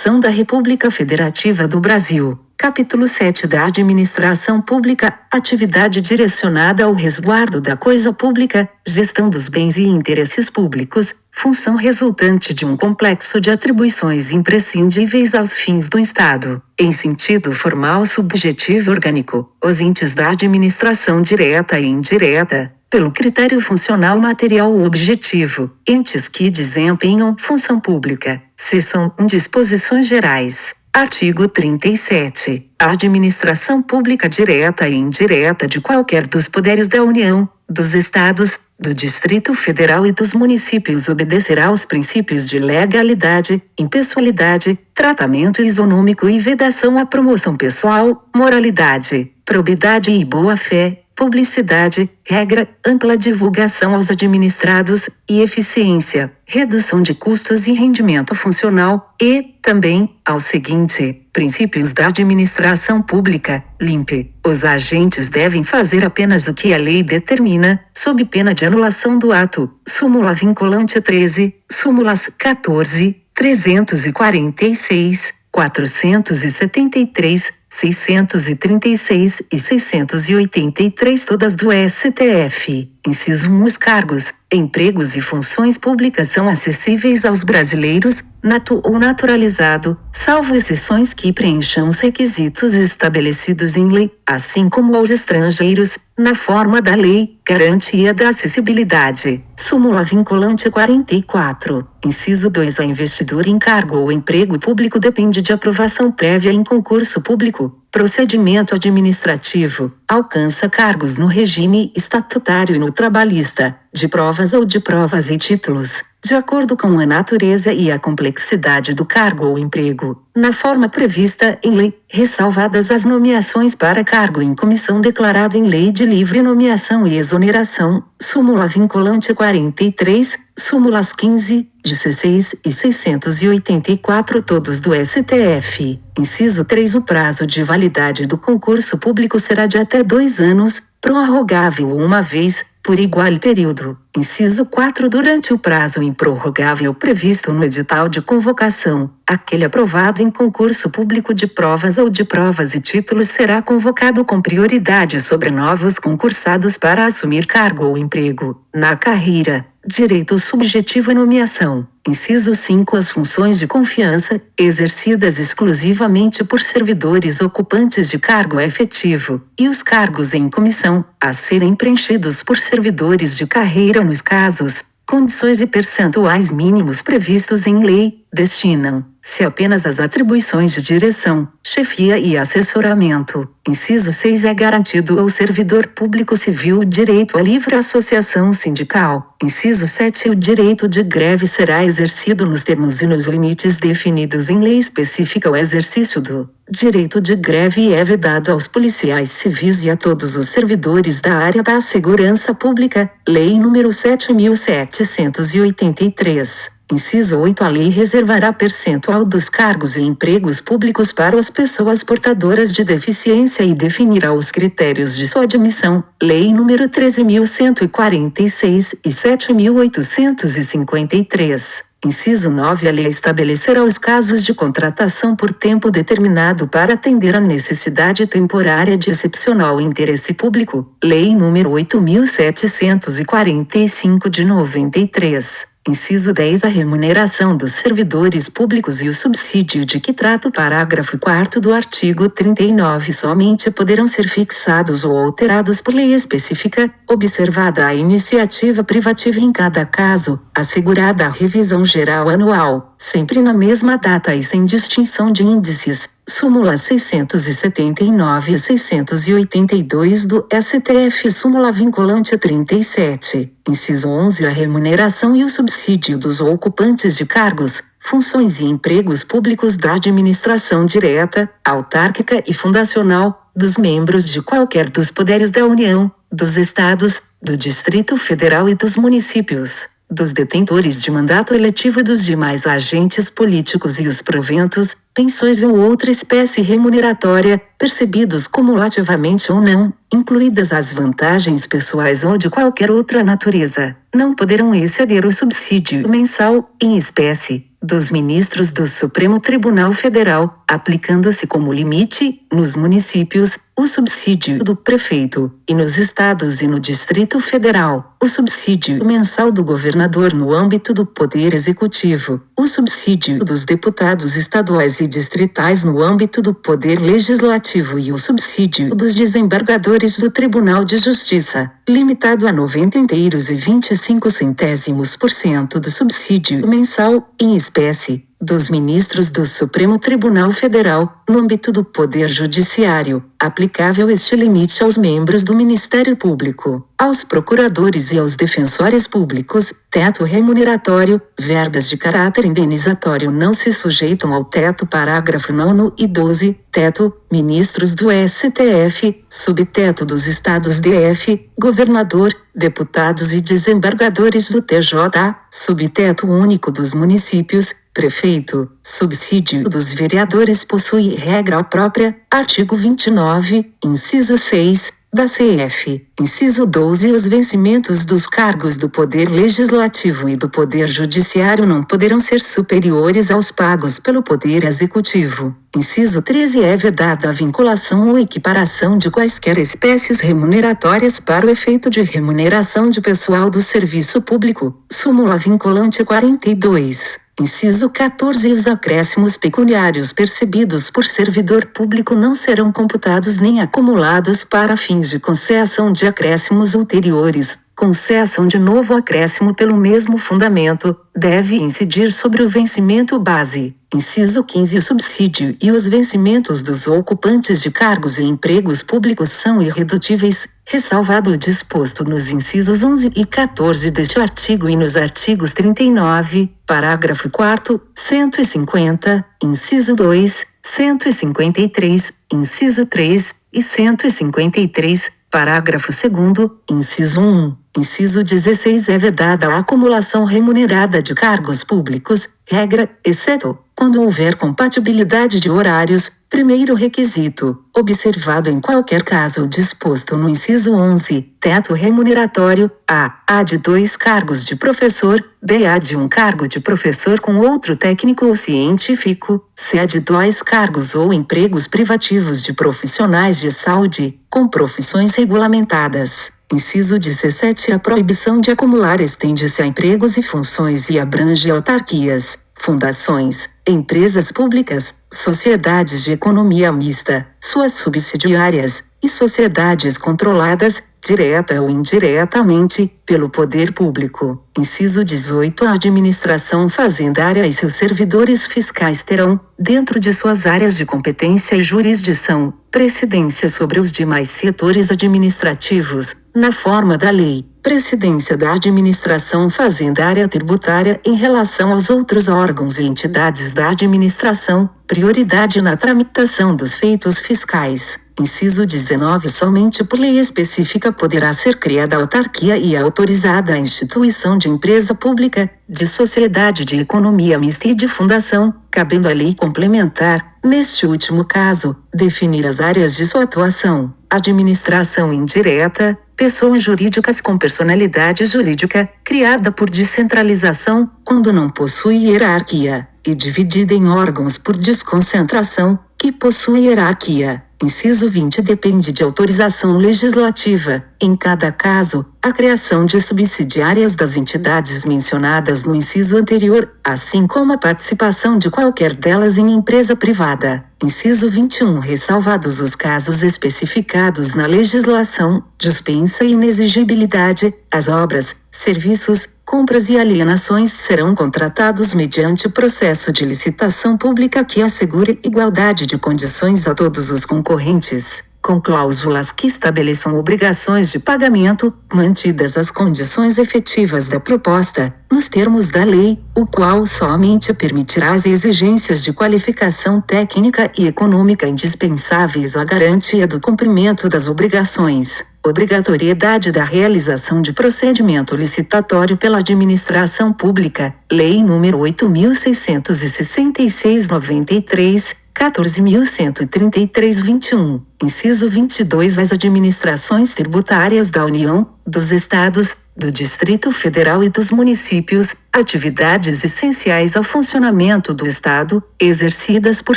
Constituição da República Federativa do Brasil. Capítulo 7 da Administração Pública, atividade direcionada ao resguardo da coisa pública, gestão dos bens e interesses públicos, função resultante de um complexo de atribuições imprescindíveis aos fins do Estado. Em sentido formal subjetivo e orgânico, os entes da administração direta e indireta, pelo critério funcional material ou objetivo, entes que desempenham função pública. Seção 1. Disposições gerais. Artigo 37. A administração pública direta e indireta de qualquer dos poderes da União, dos Estados, do Distrito Federal e dos municípios obedecerá aos princípios de legalidade, impessoalidade, tratamento isonômico e vedação à promoção pessoal, moralidade, probidade e boa-fé, publicidade, regra, ampla divulgação aos administrados, e eficiência, redução de custos e rendimento funcional, e, também, ao seguinte, princípios da administração pública, limpe. Os agentes devem fazer apenas o que a lei determina, sob pena de anulação do ato. Súmula vinculante 13, súmulas 14, 346, 473, 636 e 683 todas do STF. Inciso 1. Os cargos, empregos e funções públicas são acessíveis aos brasileiros, nato ou naturalizado, salvo exceções que preencham os requisitos estabelecidos em lei, assim como aos estrangeiros, na forma da lei, garantia da acessibilidade. Súmula vinculante 44. Inciso 2. A investidura em cargo ou emprego público depende de aprovação prévia em concurso público. Procedimento administrativo. Alcança cargos no regime estatutário e no trabalhista, de provas ou de provas e títulos, de acordo com a natureza e a complexidade do cargo ou emprego, na forma prevista em lei, ressalvadas as nomeações para cargo em comissão declarada em lei de livre nomeação e exoneração. Súmula vinculante 43, súmulas 15, 16 e 684 todos do STF. Inciso 3. O prazo de validade do concurso público será de até 2 anos, prorrogável uma vez, por igual período. Inciso 4. Durante o prazo improrrogável previsto no edital de convocação, aquele aprovado em concurso público de provas ou de provas e títulos será convocado com prioridade sobre novos concursados para assumir cargo ou emprego na carreira. Direito subjetivo à nomeação. Inciso 5. As funções de confiança, exercidas exclusivamente por servidores ocupantes de cargo efetivo, e os cargos em comissão, a serem preenchidos por servidores de carreira nos casos, condições e percentuais mínimos previstos em lei, destinam-se apenas às atribuições de direção, chefia e assessoramento. Inciso 6. É garantido ao servidor público civil o direito à livre associação sindical. Inciso 7. O direito de greve será exercido nos termos e nos limites definidos em lei específica. O exercício do direito de greve é vedado aos policiais civis e a todos os servidores da área da segurança pública. Lei nº 7.783. Inciso 8. A lei reservará percentual dos cargos e empregos públicos para as pessoas portadoras de deficiência e definirá os critérios de sua admissão. Lei nº 13.146 e 7.853. Inciso 9. A lei estabelecerá os casos de contratação por tempo determinado para atender à necessidade temporária de excepcional interesse público. Lei nº 8.745 de 93. Inciso 10. A remuneração dos servidores públicos e o subsídio de que trata o parágrafo 4º do artigo 39 somente poderão ser fixados ou alterados por lei específica, observada a iniciativa privativa em cada caso, assegurada a revisão geral anual, sempre na mesma data e sem distinção de índices. Súmula 679 e 682 do STF. Súmula vinculante 37. Inciso 11. A remuneração e o subsídio dos ocupantes de cargos, funções e empregos públicos da administração direta, autárquica e fundacional, dos membros de qualquer dos poderes da União, dos Estados, do Distrito Federal e dos municípios, dos detentores de mandato eletivo e dos demais agentes políticos e os proventos, pensões ou outra espécie remuneratória, percebidos cumulativamente ou não, incluídas as vantagens pessoais ou de qualquer outra natureza, não poderão exceder o subsídio mensal, em espécie, dos ministros do Supremo Tribunal Federal, aplicando-se como limite, nos municípios, o subsídio do prefeito, e nos estados e no Distrito Federal, o subsídio mensal do governador no âmbito do Poder Executivo, o subsídio dos deputados estaduais e distritais no âmbito do Poder Legislativo e o subsídio dos desembargadores do Tribunal de Justiça, limitado a 90,25% do subsídio mensal, em espécie, dos ministros do Supremo Tribunal Federal, no âmbito do Poder Judiciário, aplicável este limite aos membros do Ministério Público, aos procuradores e aos defensores públicos. Teto remuneratório, verbas de caráter indenizatório não se sujeitam ao teto. Parágrafo 9 e 12. Teto, ministros do STF, subteto dos estados DF, governador, deputados e desembargadores do TJ, subteto único dos municípios, prefeito, subsídio dos vereadores possui regra própria, artigo 29, inciso 6, da CF. Inciso 12. Os vencimentos dos cargos do Poder Legislativo e do Poder Judiciário não poderão ser superiores aos pagos pelo Poder Executivo. Inciso 13. É vedada a vinculação ou equiparação de quaisquer espécies remuneratórias para o efeito de remuneração de pessoal do serviço público. Súmula vinculante 42. Inciso 14. Os acréscimos pecuniários percebidos por servidor público não serão computados nem acumulados para fins de concessão de acréscimos ulteriores. Concessão de novo acréscimo pelo mesmo fundamento deve incidir sobre o vencimento base. Inciso 15. O subsídio e os vencimentos dos ocupantes de cargos e empregos públicos são irredutíveis, ressalvado o disposto nos incisos 11 e 14 deste artigo e nos artigos 39, parágrafo 4º, 150, inciso 2, 153, inciso 3 e 153, parágrafo 2º, inciso 1. Inciso 16. É vedada a acumulação remunerada de cargos públicos, regra, exceto, quando houver compatibilidade de horários, primeiro requisito, observado em qualquer caso disposto no inciso 11, teto remuneratório, A de 2 cargos de professor, B de 1 cargo de professor com outro técnico ou científico, C de 2 cargos ou empregos privativos de profissionais de saúde, com profissões regulamentadas. Inciso 17. A proibição de acumular estende-se a empregos e funções e abrange autarquias, fundações, empresas públicas, sociedades de economia mista, suas subsidiárias, e sociedades controladas, direta ou indiretamente, pelo poder público. Inciso 18. A administração fazendária e seus servidores fiscais terão, dentro de suas áreas de competência e jurisdição, precedência sobre os demais setores administrativos, na forma da lei, precedência da administração fazendária tributária em relação aos outros órgãos e entidades da administração, prioridade na tramitação dos feitos fiscais. Inciso 19. Somente por lei específica poderá ser criada autarquia e autorizada a instituição de empresa pública, de sociedade de economia mista e de fundação, cabendo à lei complementar, neste último caso, definir as áreas de sua atuação. Administração indireta, pessoas jurídicas com personalidade jurídica, criada por descentralização, quando não possui hierarquia, e dividida em órgãos por desconcentração, que possui hierarquia. Inciso 20. Depende de autorização legislativa, em cada caso, a criação de subsidiárias das entidades mencionadas no inciso anterior, assim como a participação de qualquer delas em empresa privada. Inciso 21. Ressalvados os casos especificados na legislação, dispensa e inexigibilidade, as obras, serviços, compras e alienações serão contratados mediante processo de licitação pública que assegure igualdade de condições a todos os concorrentes, com cláusulas que estabeleçam obrigações de pagamento, mantidas as condições efetivas da proposta, nos termos da lei, o qual somente permitirá as exigências de qualificação técnica e econômica indispensáveis à garantia do cumprimento das obrigações. Obrigatoriedade da realização de procedimento licitatório pela administração pública, Lei nº 8.666/93, 14.133/21. Inciso 22. As administrações tributárias da União, dos Estados, do Distrito Federal e dos municípios, atividades essenciais ao funcionamento do Estado, exercidas por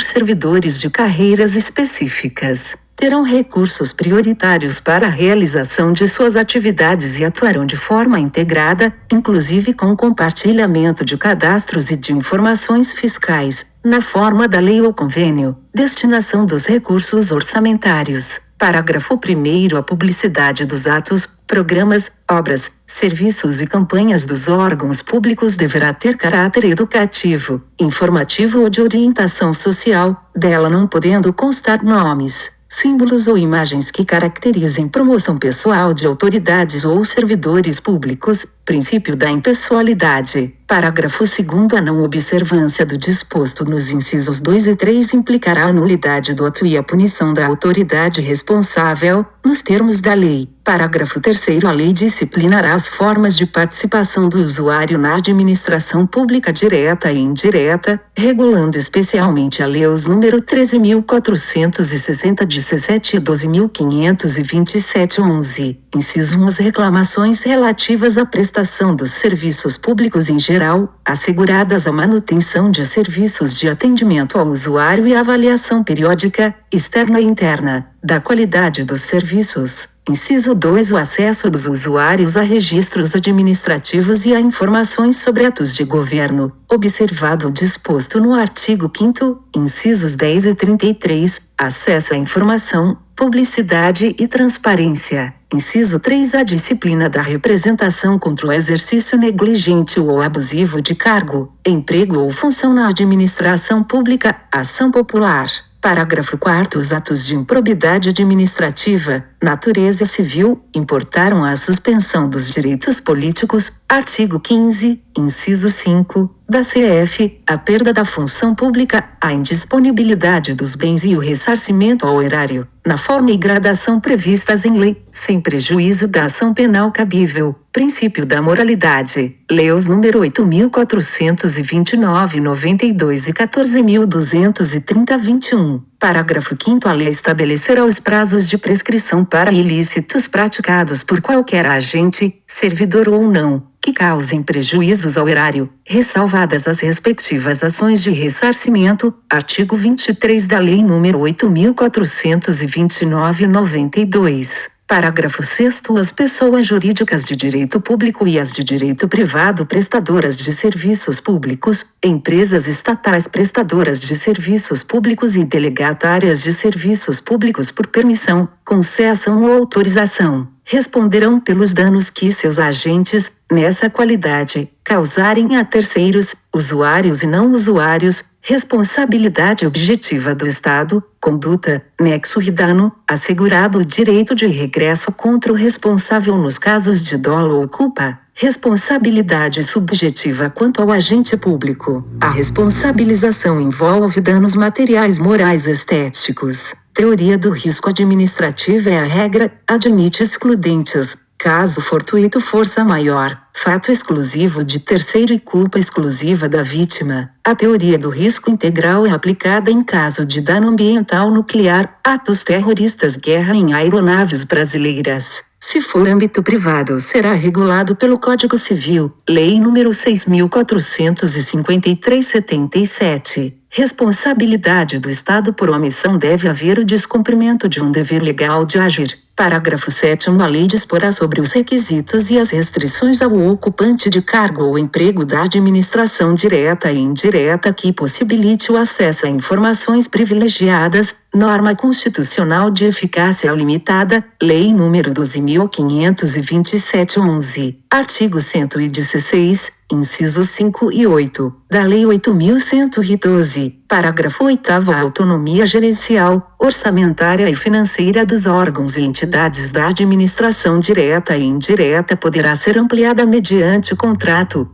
servidores de carreiras específicas, terão recursos prioritários para a realização de suas atividades e atuarão de forma integrada, inclusive com compartilhamento de cadastros e de informações fiscais, na forma da lei ou convênio. Destinação dos recursos orçamentários. Parágrafo 1º. A publicidade dos atos, programas, obras, serviços e campanhas dos órgãos públicos deverá ter caráter educativo, informativo ou de orientação social, dela não podendo constar nomes, símbolos ou imagens que caracterizem promoção pessoal de autoridades ou servidores públicos, princípio da impessoalidade. Parágrafo 2º. A não observância do disposto nos incisos 2 e 3 implicará a nulidade do ato e a punição da autoridade responsável, nos termos da lei. Parágrafo 3º. A lei disciplinará as formas de participação do usuário na administração pública direta e indireta, regulando especialmente a leis nº 13.460/17 e 12.527/11. Inciso 1. As reclamações relativas à prestação dos serviços públicos em geral, asseguradas a manutenção de serviços de atendimento ao usuário e a avaliação periódica, externa e interna, da qualidade dos serviços. Inciso 2. O acesso dos usuários a registros administrativos e a informações sobre atos de governo, observado o disposto no artigo 5º, incisos 10 e 33, acesso à informação, publicidade e transparência. Inciso 3. A disciplina da representação contra o exercício negligente ou abusivo de cargo, emprego ou função na administração pública, ação popular. Parágrafo 4º. Os atos de improbidade administrativa, natureza civil, importaram a suspensão dos direitos políticos, artigo 15, inciso 5, da CF, a perda da função pública, a indisponibilidade dos bens e o ressarcimento ao erário, na forma e gradação previstas em lei, sem prejuízo da ação penal cabível. Princípio da moralidade. Leis nº 8.429/92 e 14.230/21. Parágrafo 5º. A lei estabelecerá os prazos de prescrição para ilícitos praticados por qualquer agente, servidor ou não, que causem prejuízos ao erário, ressalvadas as respectivas ações de ressarcimento, artigo 23 da Lei nº 8.429/92. Parágrafo 6º. As pessoas jurídicas de direito público e as de direito privado prestadoras de serviços públicos, empresas estatais prestadoras de serviços públicos e delegatárias de serviços públicos por permissão, concessão ou autorização, responderão pelos danos que seus agentes, nessa qualidade, causarem a terceiros, usuários e não usuários, responsabilidade objetiva do Estado, conduta, nexo e dano, assegurado o direito de regresso contra o responsável nos casos de dolo ou culpa, responsabilidade subjetiva quanto ao agente público. A responsabilização envolve danos materiais, morais, estéticos. Teoria do risco administrativo é a regra, admite excludentes. Caso fortuito, força maior, fato exclusivo de terceiro e culpa exclusiva da vítima. A teoria do risco integral é aplicada em caso de dano ambiental nuclear, atos terroristas, guerra em aeronaves brasileiras. Se for âmbito privado, será regulado pelo Código Civil, Lei nº 6.453/77. Responsabilidade do Estado por omissão. Deve haver o descumprimento de um dever legal de agir. Parágrafo 7º. A lei disporá sobre os requisitos e as restrições ao ocupante de cargo ou emprego da administração direta e indireta que possibilite o acesso a informações privilegiadas, norma constitucional de eficácia limitada, Lei nº 12.527/11. Artigo 116, incisos 5 e 8, da Lei 8.112. Parágrafo 8º. A autonomia gerencial, orçamentária e financeira dos órgãos e entidades da administração direta e indireta poderá ser ampliada mediante contrato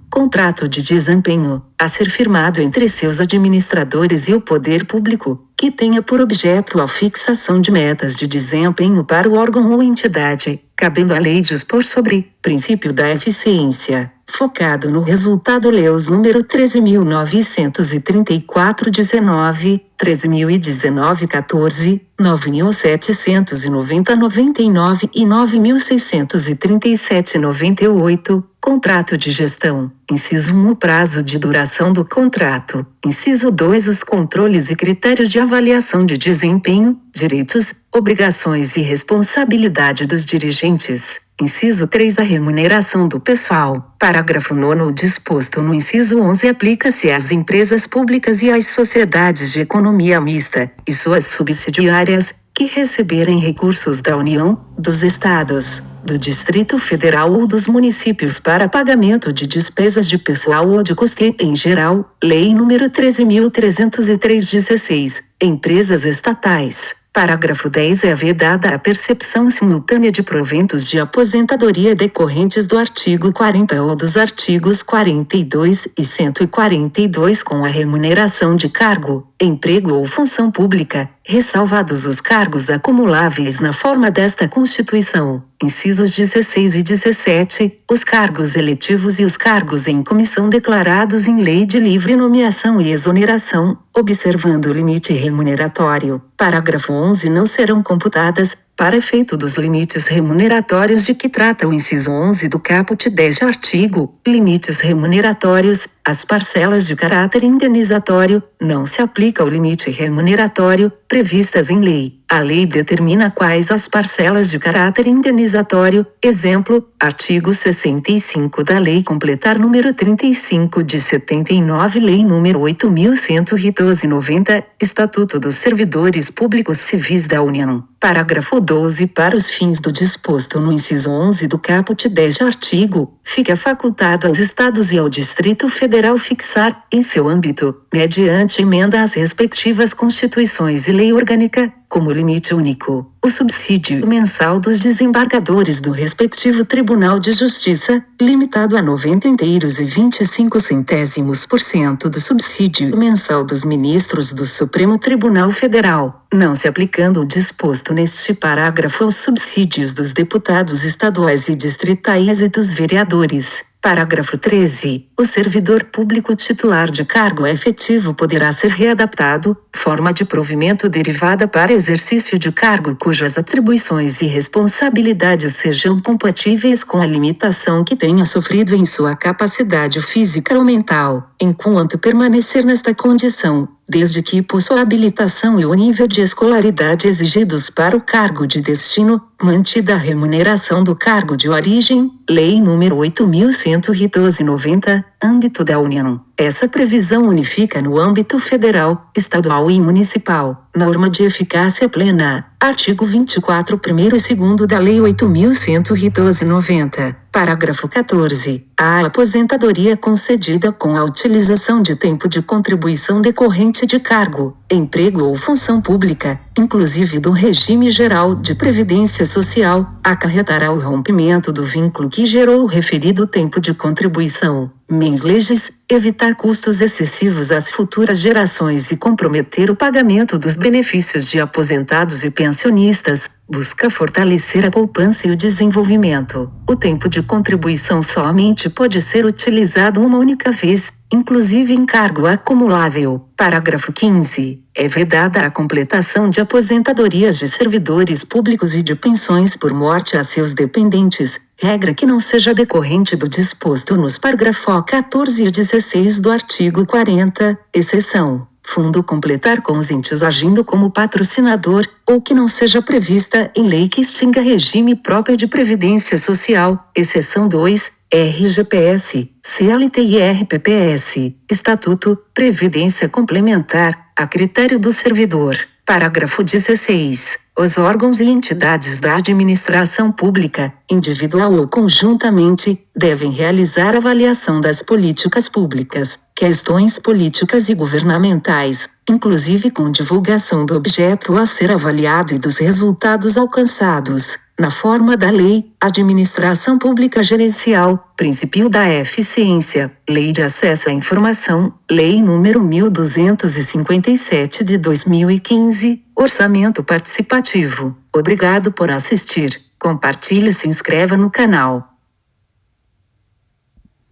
de desempenho, a ser firmado entre seus administradores e o poder público, que tenha por objeto a fixação de metas de desempenho para o órgão ou entidade, cabendo à lei dispor sobre princípio da eficiência, focado no resultado Leus número 13.934-19, 13.019-14, 9.790-99 e 9.637-98, contrato de gestão. Inciso 1. O prazo de duração do contrato. Inciso 2. Os controles e critérios de avaliação de desempenho, direitos, obrigações e responsabilidade dos dirigentes. Inciso 3. A remuneração do pessoal. Parágrafo 9º. O disposto no inciso 11 aplica-se às empresas públicas e às sociedades de economia mista, e suas subsidiárias, que receberem recursos da União, dos Estados, do Distrito Federal ou dos municípios para pagamento de despesas de pessoal ou de custeio em geral, Lei nº 13.303/16, empresas estatais. Parágrafo 10. É vedada a percepção simultânea de proventos de aposentadoria decorrentes do artigo 40 ou dos artigos 42 e 142 com a remuneração de cargo, emprego ou função pública, ressalvados os cargos acumuláveis na forma desta Constituição. Incisos 16 e 17, os cargos eletivos e os cargos em comissão declarados em lei de livre nomeação e exoneração, observando o limite remuneratório. Parágrafo 11. Não serão computadas, para efeito dos limites remuneratórios de que trata o inciso 11 do caput deste artigo, limites remuneratórios, as parcelas de caráter indenizatório, não se aplica o limite remuneratório, previstas em lei. A lei determina quais as parcelas de caráter indenizatório, exemplo, artigo 65 da Lei Completar número 35 de 79, Lei número 8.112/90, Estatuto dos Servidores Públicos Civis da União. Parágrafo 12. Para os fins do disposto no inciso 11 do caput deste artigo, fica facultado aos Estados e ao Distrito Federal fixar, em seu âmbito, mediante emenda às respectivas Constituições e Lei Orgânica, como limite único, o subsídio mensal dos desembargadores do respectivo Tribunal de Justiça, limitado a 90,25% do subsídio mensal dos ministros do Supremo Tribunal Federal, não se aplicando o disposto neste parágrafo aos subsídios dos deputados estaduais e distritais e dos vereadores. Parágrafo 13. O servidor público titular de cargo efetivo poderá ser readaptado, forma de provimento derivada para exercício de cargo cujas atribuições e responsabilidades sejam compatíveis com a limitação que tenha sofrido em sua capacidade física ou mental, enquanto permanecer nesta condição, desde que possua habilitação e o nível de escolaridade exigidos para o cargo de destino, mantida a remuneração do cargo de origem, Lei nº 8.112/90, âmbito da União. Essa previsão unifica no âmbito federal, estadual e municipal, norma de eficácia plena, artigo 24 1º e 2º da Lei 8.112/90. Parágrafo 14. A aposentadoria concedida com a utilização de tempo de contribuição decorrente de cargo, emprego ou função pública, inclusive do regime geral de previdência social, acarretará o rompimento do vínculo que gerou o referido tempo de contribuição. Mens legis, evitar custos excessivos às futuras gerações e comprometer o pagamento dos benefícios de aposentados e pensionistas, busca fortalecer a poupança e o desenvolvimento. O tempo de contribuição somente pode ser utilizado uma única vez, inclusive em cargo acumulável. Parágrafo 15. É vedada a completação de aposentadorias de servidores públicos e de pensões por morte a seus dependentes, regra que não seja decorrente do disposto nos parágrafos 14 e 16 do artigo 40, exceção. Fundo completar com os entes agindo como patrocinador, ou que não seja prevista em lei que extinga regime próprio de previdência social, exceção 2, RGPS, CLT e RPPS, Estatuto, Previdência Complementar, a critério do servidor. Parágrafo 16. Os órgãos e entidades da administração pública, individual ou conjuntamente, devem realizar avaliação das políticas públicas, questões políticas e governamentais, inclusive com divulgação do objeto a ser avaliado e dos resultados alcançados, na forma da Lei, Administração Pública Gerencial, Princípio da Eficiência, Lei de Acesso à Informação, Lei nº 1257 de 2015, Orçamento Participativo. Obrigado por assistir. Compartilhe e se inscreva no canal.